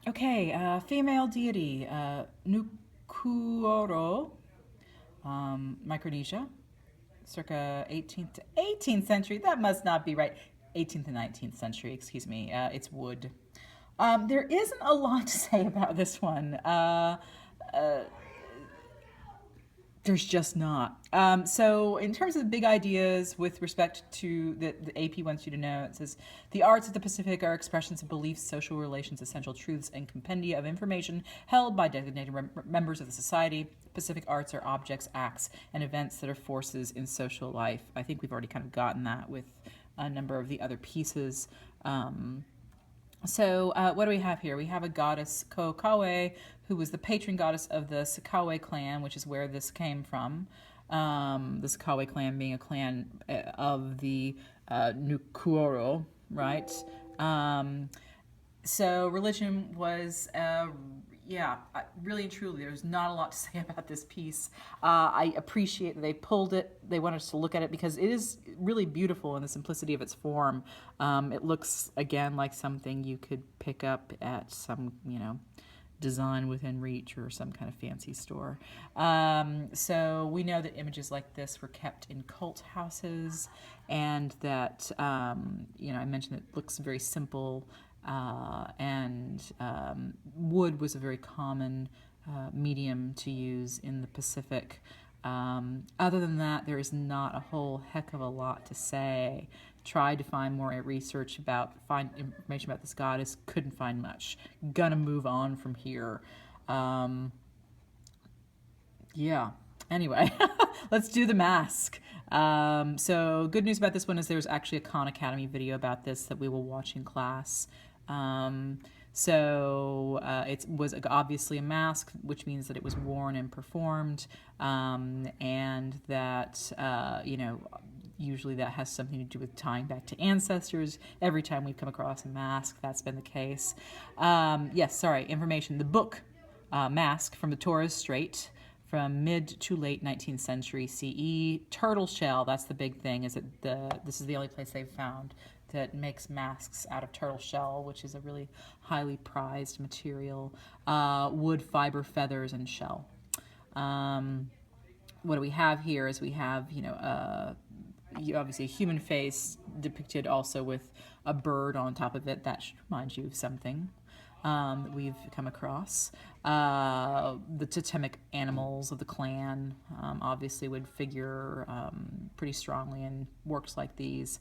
Okay, female deity, Nukuoro, Micronesia, circa 18th to 18th century. That must not be right. 18th and 19th century, excuse me. It's wood. There isn't a lot to say about this one. There's just not. So, in terms of big ideas with respect to the AP wants you to know, it says the arts of the Pacific are expressions of beliefs, social relations, essential truths, and compendia of information held by designated members of the society. Pacific arts are objects, acts, and events that are forces in social life. I think we've already kind of gotten that with a number of the other pieces. What do we have here? We have a goddess Kokawe, who was the patron goddess of the Sakawe clan, which is where this came from. The Sakawe clan being a clan of the Nukuoro, right? So religion was, really and truly, there's not a lot to say about this piece. I appreciate that they pulled it. They wanted us to look at it because it is really beautiful in the simplicity of its form. It looks, again, like something you could pick up at some, design within reach or some kind of fancy store. So we know that images like this were kept in cult houses, and that I mentioned it looks very simple, and wood was a very common medium to use in the Pacific. Other than that, there is not a whole heck of a lot to say. Tried to find more research find information about this goddess, couldn't find much. Gonna move on from here. Yeah. Anyway, let's do the mask. So good news about this one is there's actually a Khan Academy video about this that we will watch in class. It was obviously a mask, which means that it was worn and performed, and that, usually that has something to do with tying back to ancestors. Every time we've come across a mask, that's been the case. Information. The book Mask from the Torres Strait from mid to late 19th century CE. Turtle shell, that's the big thing, is that this is the only place they've found that makes masks out of turtle shell, which is a really highly prized material. Wood, fiber, feathers, and shell. What do we have here is we have, obviously a human face depicted also with a bird on top of it. That should remind you of something that we've come across. The totemic animals of the clan obviously would figure pretty strongly in works like these.